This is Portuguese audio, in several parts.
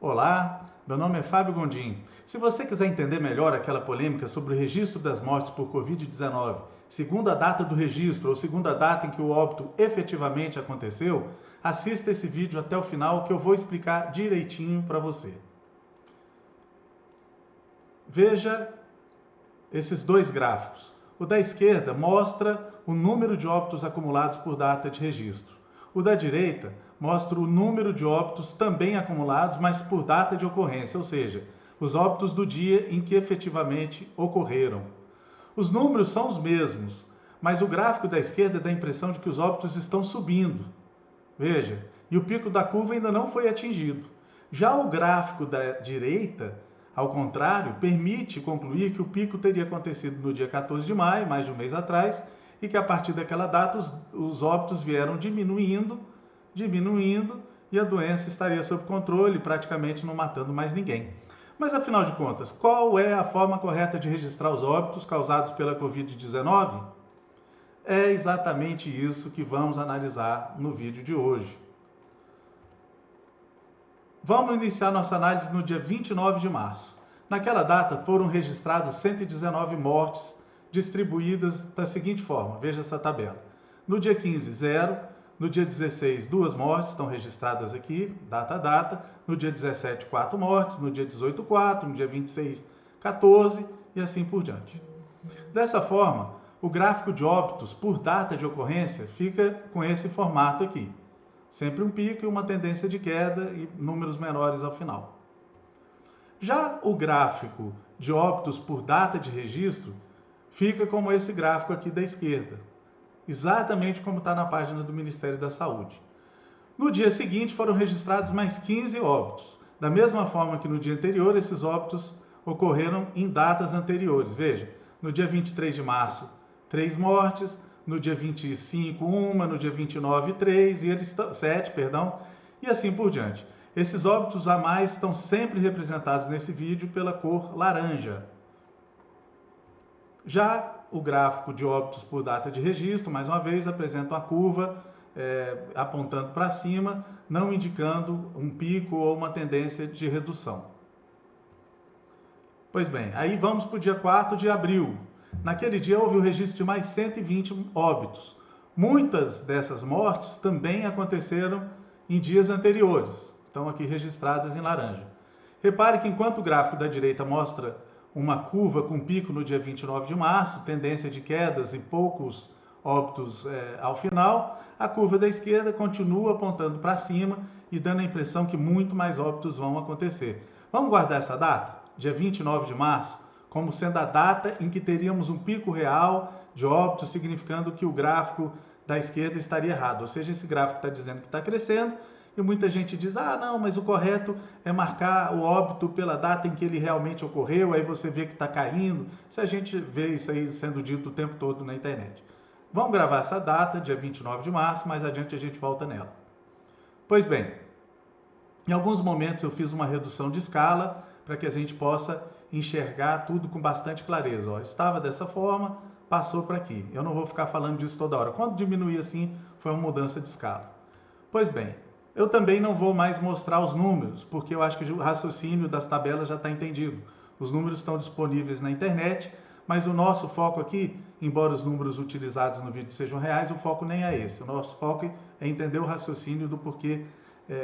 Olá, meu nome é Fábio Gondim. Se você quiser entender melhor aquela polêmica sobre o registro das mortes por Covid-19, segundo a data do registro ou segundo a data em que o óbito efetivamente aconteceu, assista esse vídeo até o final que eu vou explicar direitinho para você. Veja esses dois gráficos. O da esquerda mostra o número de óbitos acumulados por data de registro. O da direita mostra o número de óbitos também acumulados, mas por data de ocorrência, ou seja, os óbitos do dia em que efetivamente ocorreram. Os números são os mesmos, mas o gráfico da esquerda dá a impressão de que os óbitos estão subindo. Veja, e o pico da curva ainda não foi atingido. Já o gráfico da direita, ao contrário, permite concluir que o pico teria acontecido no dia 14 de maio, mais de um mês atrás, e que a partir daquela data os óbitos vieram diminuindo, e a doença estaria sob controle, praticamente não matando mais ninguém. Mas afinal de contas, qual é a forma correta de registrar os óbitos causados pela Covid-19? É exatamente isso que vamos analisar no vídeo de hoje. Vamos iniciar nossa análise no dia 29 de março. Naquela data foram registradas 119 mortes, distribuídas da seguinte forma, veja essa tabela. No dia 15, 0. No dia 16, 2 mortes, estão registradas aqui, data a data. No dia 17, 4 mortes. No dia 18, 4. No dia 26, 14 e assim por diante. Dessa forma, o gráfico de óbitos por data de ocorrência fica com esse formato aqui. Sempre um pico e uma tendência de queda e números menores ao final. Já o gráfico de óbitos por data de registro fica como esse gráfico aqui da esquerda, exatamente como está na página do Ministério da Saúde. No dia seguinte foram registrados mais 15 óbitos. Da mesma forma que no dia anterior, esses óbitos ocorreram em datas anteriores. Veja, no dia 23 de março, 3 mortes, no dia 25, 1, no dia 29, 3, 7, e assim por diante. Esses óbitos a mais estão sempre representados nesse vídeo pela cor laranja. Já o gráfico de óbitos por data de registro, mais uma vez, apresenta uma curva apontando para cima, não indicando um pico ou uma tendência de redução. Pois bem, aí vamos para o dia 4 de abril. Naquele dia houve o registro de mais 120 óbitos. Muitas dessas mortes também aconteceram em dias anteriores, estão aqui registradas em laranja. Repare que enquanto o gráfico da direita mostra uma curva com pico no dia 29 de março, tendência de quedas e poucos óbitos ao final, a curva da esquerda continua apontando para cima e dando a impressão que muito mais óbitos vão acontecer. Vamos guardar essa data, dia 29 de março, como sendo a data em que teríamos um pico real de óbitos, significando que o gráfico da esquerda estaria errado. Ou seja, esse gráfico está dizendo que está crescendo, e muita gente diz, não, mas o correto é marcar o óbito pela data em que ele realmente ocorreu, aí você vê que está caindo. Se a gente vê isso aí sendo dito o tempo todo na internet. Vamos gravar essa data, dia 29 de março, mais adiante a gente volta nela. Pois bem, em alguns momentos eu fiz uma redução de escala para que a gente possa enxergar tudo com bastante clareza. Estava dessa forma, passou para aqui. Eu não vou ficar falando disso toda hora. Quando diminuir assim, foi uma mudança de escala. Pois bem, eu também não vou mais mostrar os números, porque eu acho que o raciocínio das tabelas já está entendido. Os números estão disponíveis na internet, mas o nosso foco aqui, embora os números utilizados no vídeo sejam reais, o foco nem é esse. O nosso foco é entender o raciocínio do porquê,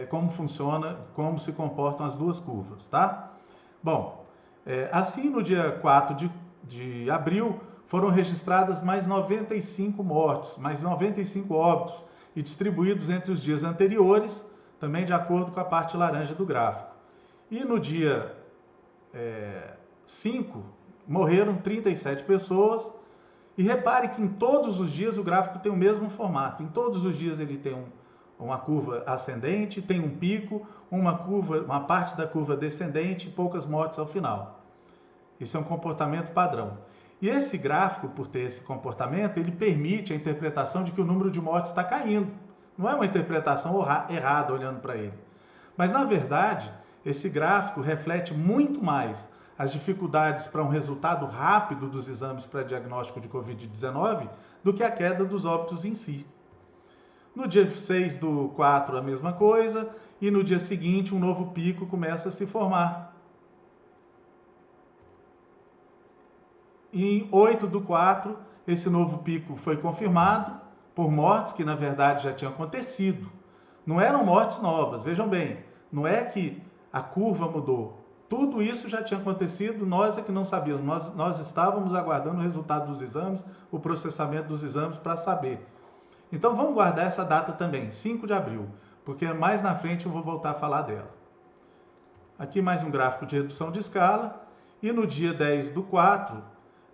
como funciona, como se comportam as duas curvas, tá? Bom, assim no dia 4 de abril foram registradas mais 95 mortes, mais 95 óbitos, e distribuídos entre os dias anteriores, também de acordo com a parte laranja do gráfico. E no dia 5, morreram 37 pessoas, e repare que em todos os dias o gráfico tem o mesmo formato. Em todos os dias ele tem uma curva ascendente, tem um pico, uma parte da curva descendente e poucas mortes ao final. Isso é um comportamento padrão. E esse gráfico, por ter esse comportamento, ele permite a interpretação de que o número de mortes está caindo. Não é uma interpretação errada olhando para ele. Mas, na verdade, esse gráfico reflete muito mais as dificuldades para um resultado rápido dos exames para diagnóstico de Covid-19 do que a queda dos óbitos em si. No dia 6 do 4, a mesma coisa, e no dia seguinte um novo pico começa a se formar. Em 8/4, esse novo pico foi confirmado por mortes que na verdade já tinham acontecido. Não eram mortes novas, vejam bem, não é que a curva mudou. Tudo isso já tinha acontecido, nós é que não sabíamos, nós estávamos aguardando o resultado dos exames, o processamento dos exames para saber. Então vamos guardar essa data também, 5 de abril, porque mais na frente eu vou voltar a falar dela. Aqui mais um gráfico de redução de escala, e no dia 10/4,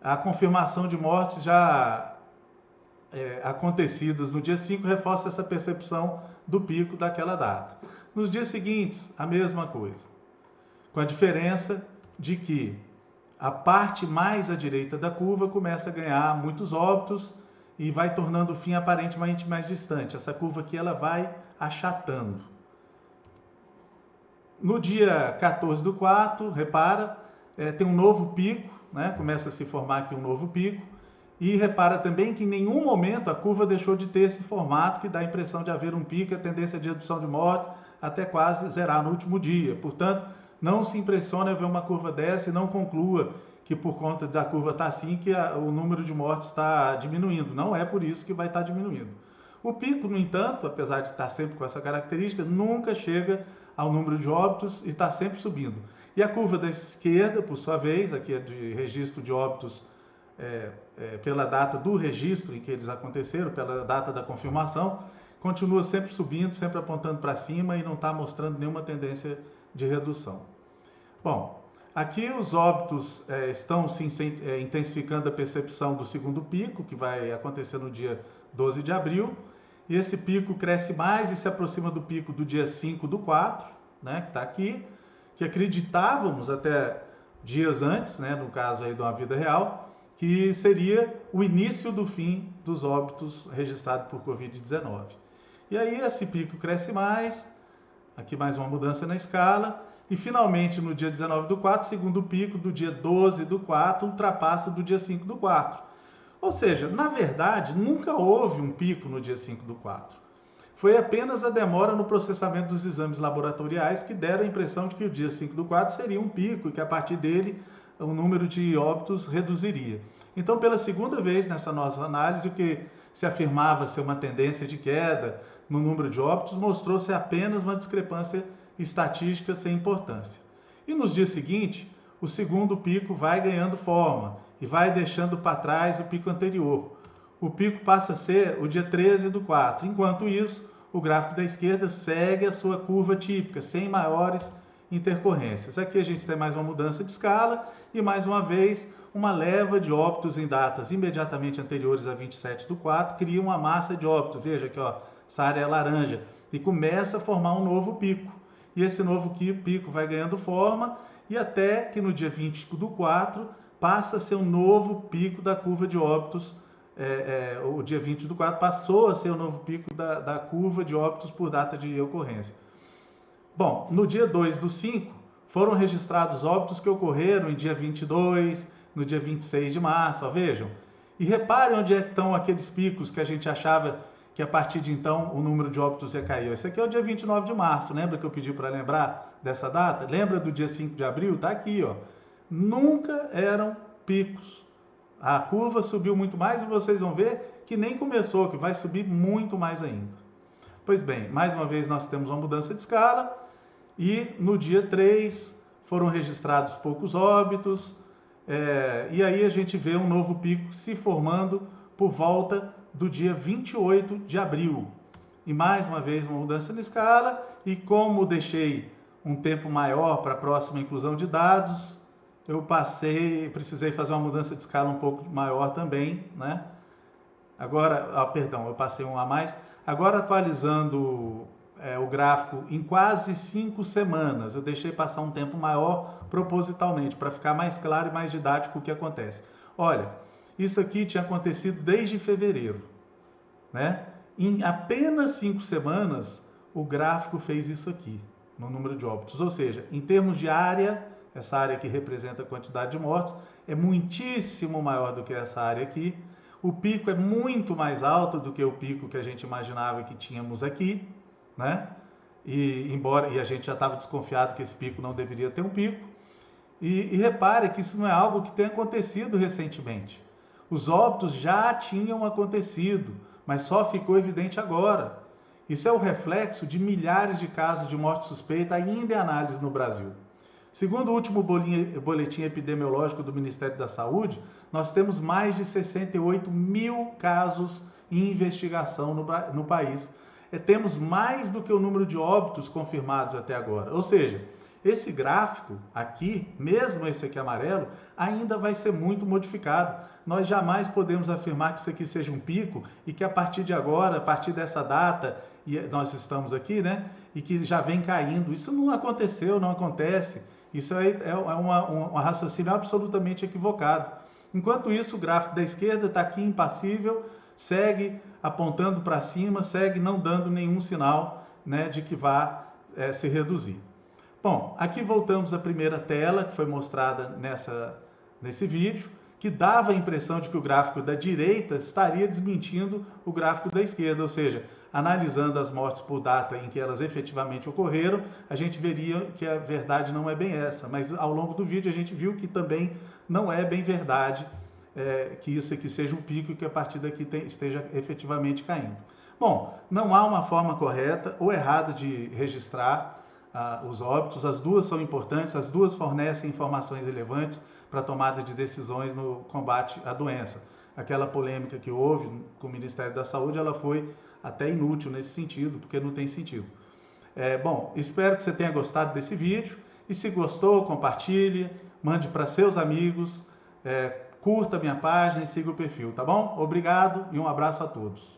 a confirmação de mortes já acontecidas no dia 5 reforça essa percepção do pico daquela data. Nos dias seguintes, a mesma coisa, com a diferença de que a parte mais à direita da curva começa a ganhar muitos óbitos e vai tornando o fim aparentemente mais distante. Essa curva aqui ela vai achatando. No dia 14/4, repara, tem um novo pico, né? Começa a se formar aqui um novo pico. E repara também que em nenhum momento a curva deixou de ter esse formato que dá a impressão de haver um pico, a tendência de redução de mortes até quase zerar no último dia. Portanto, não se impressione ao ver uma curva dessa e não conclua que por conta da curva estar assim que o número de mortes está diminuindo. Não é por isso que vai estar diminuindo. O pico, no entanto, apesar de estar sempre com essa característica, nunca chega ao número de óbitos e está sempre subindo. E a curva da esquerda, por sua vez, aqui é de registro de óbitos pela data do registro em que eles aconteceram, pela data da confirmação, continua sempre subindo, sempre apontando para cima e não está mostrando nenhuma tendência de redução. Bom, aqui os óbitos estão se intensificando a percepção do segundo pico, que vai acontecer no dia 12 de abril, e esse pico cresce mais e se aproxima do pico do dia 5/4, né, que está aqui, que acreditávamos até dias antes, né, no caso aí de uma vida real, que seria o início do fim dos óbitos registrados por Covid-19. E aí esse pico cresce mais, aqui mais uma mudança na escala, e finalmente no dia 19/4, segundo pico do dia 12/4, ultrapassa do dia 5/4. Ou seja, na verdade, nunca houve um pico no dia 5/4. Foi apenas a demora no processamento dos exames laboratoriais que deram a impressão de que o dia 5/4 seria um pico e que a partir dele o número de óbitos reduziria. Então, pela segunda vez nessa nossa análise, o que se afirmava ser uma tendência de queda no número de óbitos mostrou-se apenas uma discrepância estatística sem importância. E nos dias seguintes, o segundo pico vai ganhando forma e vai deixando para trás o pico anterior. O pico passa a ser o dia 13/4. Enquanto isso, o gráfico da esquerda segue a sua curva típica, sem maiores intercorrências. Aqui a gente tem mais uma mudança de escala e mais uma vez uma leva de óbitos em datas imediatamente anteriores a 27/4 cria uma massa de óbitos. Veja aqui, ó, essa área é laranja e começa a formar um novo pico. E esse novo pico vai ganhando forma e até que no dia 20/4 passa a ser um novo pico da curva de óbitos. O dia 20/4 passou a ser o novo pico da curva de óbitos por data de ocorrência. Bom, no dia 2/5 foram registrados óbitos que ocorreram em dia 22, no dia 26 de março, ó, vejam. E reparem onde estão aqueles picos que a gente achava que a partir de então o número de óbitos ia cair. Esse aqui é o dia 29 de março, lembra que eu pedi para lembrar dessa data? Lembra do dia 5 de abril? Está aqui, ó. Nunca eram picos. A curva subiu muito mais e vocês vão ver que nem começou, que vai subir muito mais ainda. Pois bem, mais uma vez nós temos uma mudança de escala e no dia 3 foram registrados poucos óbitos e aí a gente vê um novo pico se formando por volta do dia 28 de abril. E mais uma vez uma mudança na escala e como deixei um tempo maior para a próxima inclusão de dados, eu precisei fazer uma mudança de escala um pouco maior também, né? Agora, eu passei um a mais. Agora atualizando o gráfico em quase 5 semanas, eu deixei passar um tempo maior propositalmente, para ficar mais claro e mais didático o que acontece. Olha, isso aqui tinha acontecido desde fevereiro, né? Em apenas 5 semanas, o gráfico fez isso aqui, no número de óbitos. Ou seja, em termos de área, essa área que representa a quantidade de mortos, é muitíssimo maior do que essa área aqui. O pico é muito mais alto do que o pico que a gente imaginava que tínhamos aqui, né? e a gente já estava desconfiado que esse pico não deveria ter um pico. E repare que isso não é algo que tenha acontecido recentemente. Os óbitos já tinham acontecido, mas só ficou evidente agora. Isso é o reflexo de milhares de casos de morte suspeita ainda em análise no Brasil. Segundo o último boletim epidemiológico do Ministério da Saúde, nós temos mais de 68 mil casos em investigação no país. Temos mais do que o número de óbitos confirmados até agora. Ou seja, esse gráfico aqui, mesmo esse aqui amarelo, ainda vai ser muito modificado. Nós jamais podemos afirmar que isso aqui seja um pico e que a partir de agora, a partir dessa data, e nós estamos aqui, né, e que já vem caindo. Isso não aconteceu, não acontece. Isso é um raciocínio absolutamente equivocado. Enquanto isso, o gráfico da esquerda está aqui impassível, segue apontando para cima, segue não dando nenhum sinal, né, de que vá se reduzir. Bom, aqui voltamos à primeira tela que foi mostrada nesse vídeo, que dava a impressão de que o gráfico da direita estaria desmentindo o gráfico da esquerda, ou seja, analisando as mortes por data em que elas efetivamente ocorreram, a gente veria que a verdade não é bem essa, mas ao longo do vídeo a gente viu que também não é bem verdade que isso aqui seja um pico e que a partir daqui esteja efetivamente caindo. Bom, não há uma forma correta ou errada de registrar os óbitos, as duas são importantes, as duas fornecem informações relevantes para a tomada de decisões no combate à doença. Aquela polêmica que houve com o Ministério da Saúde, ela foi até inútil nesse sentido, porque não tem sentido. Bom, espero que você tenha gostado desse vídeo, e se gostou, compartilhe, mande para seus amigos, curta a minha página e siga o perfil, tá bom? Obrigado e um abraço a todos.